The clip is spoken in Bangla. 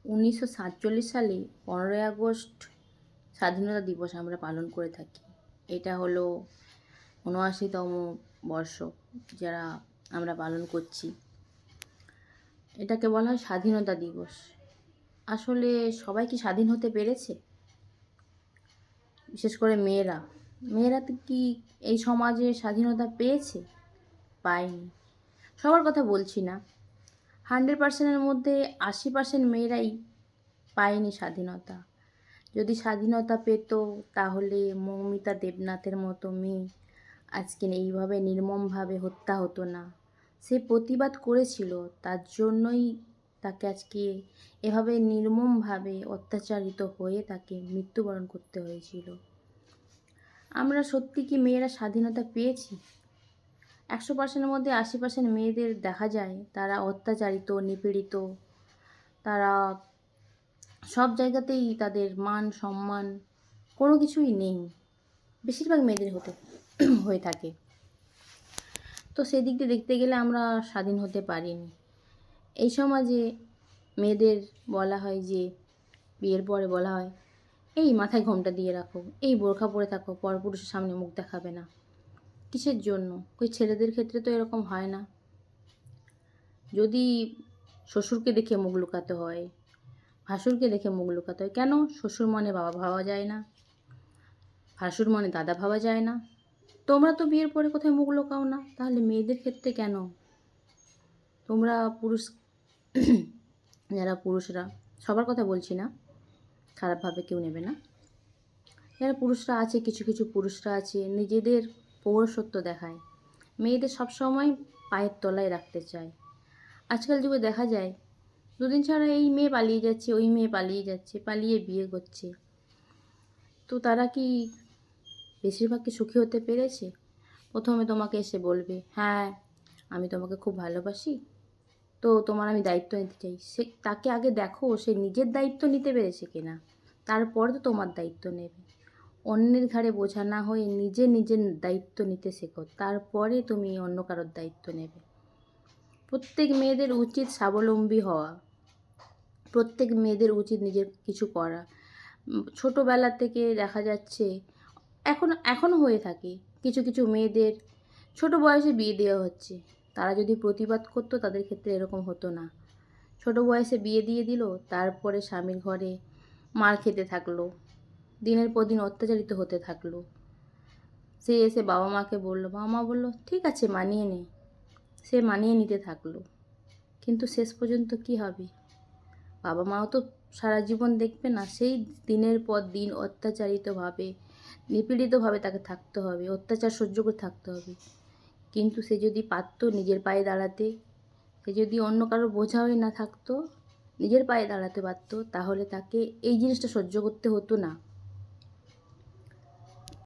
1947 সালে 15ই আগস্ট স্বাধীনতা দিবস আমরা পালন করে থাকি। এটা হলো ৭৯তম বর্ষ যারা আমরা পালন করছি। এটাকে বলা হয় স্বাধীনতা দিবস। আসলে সবাই কি স্বাধীন হতে পেরেছে? বিশেষ করে মেয়েরা তো কি এই সমাজে স্বাধীনতা পেয়েছে? পায়নি। সবার কথা বলছি না, 100%-এর মধ্যে 80% মেয়েরাই পায়নি স্বাধীনতা। যদি স্বাধীনতা পেত তাহলে মৌমিতা দেবনাথের মতো মেয়ে আজকে এইভাবে নির্মমভাবে হত্যা হতো না। সে প্রতিবাদ করেছিল, তার জন্যই তাকে আজকে এভাবে নির্মমভাবে অত্যাচারিত হয়ে তাকে মৃত্যুবরণ করতে হয়েছিল। আমরা সত্যি কি মেয়েরা স্বাধীনতা পেয়েছি? 100%-এর মধ্যে 80% মেয়েদের দেখা যায় তারা অত্যাচারিত, নিপীড়িত। তারা সব জায়গাতেই তাদের মান সম্মান কোনো কিছুই নেই, বেশিরভাগ মেয়েদের হয়ে থাকে। তো সেদিক দিয়ে দেখতে গেলে আমরা স্বাধীন হতে পারিনি। এই সমাজে মেয়েদের বলা হয় যে, বিয়ের পরে বলা হয় এই মাথায় ঘোমটা দিয়ে রাখো, এই বোরখা পরে থাকো, পরপুরুষের সামনে মুখ দেখাবে না। কিসের জন্য? ওই ছেলেদের ক্ষেত্রে তো এরকম হয় না। যদি শ্বশুরকে দেখে মুখ লুকাতে হয়, ভাসুরকে দেখে মুখ লুকাতে হয়, কেন? শ্বশুর মনে বাবা ভাবা যায় না, ভাসুর মনে দাদা ভাবা যায় না। তোমরা তো বিয়ের পরে কোথায় মুখ লুকাও না, তাহলে মেয়েদের ক্ষেত্রে কেন? তোমরা পুরুষ যারা পুরুষরা, সবার কথা বলছি না, খারাপভাবে কেউ নেবে না, যারা পুরুষরা আছে, কিছু কিছু পুরুষরা আছে নিজেদের পৌরসত্ব দেখায়, মেয়েদের সবসময় পায়ের তলায় রাখতে চায়। আজকাল যুগে দেখা যায় দুদিন ছাড়া এই মেয়ে পালিয়ে যাচ্ছে, ওই মেয়ে পালিয়ে যাচ্ছে, পালিয়ে বিয়ে করছে। তো তারা কি বেশিরভাগকে সুখী হতে পেরেছে? প্রথমে তোমাকে এসে বলবে, হ্যাঁ আমি তোমাকে খুব ভালোবাসি, তো তোমার আমি দায়িত্ব নিতে চাই। তাকে আগে দেখো সে নিজের দায়িত্ব নিতে পেরেছে কিনা, তারপরে তো তোমার দায়িত্ব নেবে। অন্যের ঘাড়ে বোঝা না হয়ে নিজের দায়িত্ব নিতে শেখো, তারপরে তুমি অন্য কারোর দায়িত্ব নেবে। প্রত্যেক মেয়েদের উচিত স্বাবলম্বী হওয়া, প্রত্যেক মেয়েদের উচিত নিজের কিছু করা। ছোটোবেলা থেকে দেখা যাচ্ছে, এখনও হয়ে থাকে, কিছু কিছু মেয়েদের ছোট বয়সে বিয়ে দেওয়া হচ্ছে। তারা যদি প্রতিবাদ করতো তাদের ক্ষেত্রে এরকম হতো না। ছোট বয়সে বিয়ে দিয়ে দিল, তারপরে স্বামীর ঘরে মার খেতে থাকলো, দিনের পর দিন অত্যাচারিত হতে থাকলো। সে এসে বাবা মাকে বলল, বাবা মা বলল ঠিক আছে মানিয়ে নে। সে মানিয়ে নিতে থাকলো, কিন্তু শেষ পর্যন্ত কি হবে? বাবা মাও তো সারা জীবন দেখবে না, সেই দিনের পর দিন অত্যাচারিতভাবে, নিপীড়িতভাবে তাকে থাকতে হবে, অত্যাচার সহ্য করে থাকতে হবে। কিন্তু সে যদি পারতো নিজের পায়ে দাঁড়াতে, সে যদি অন্য কারোর বোঝা হয়ে না থাকতো, নিজের পায়ে দাঁড়াতে পারতো, তাহলে তাকে এই জিনিসটা সহ্য করতে হতো না।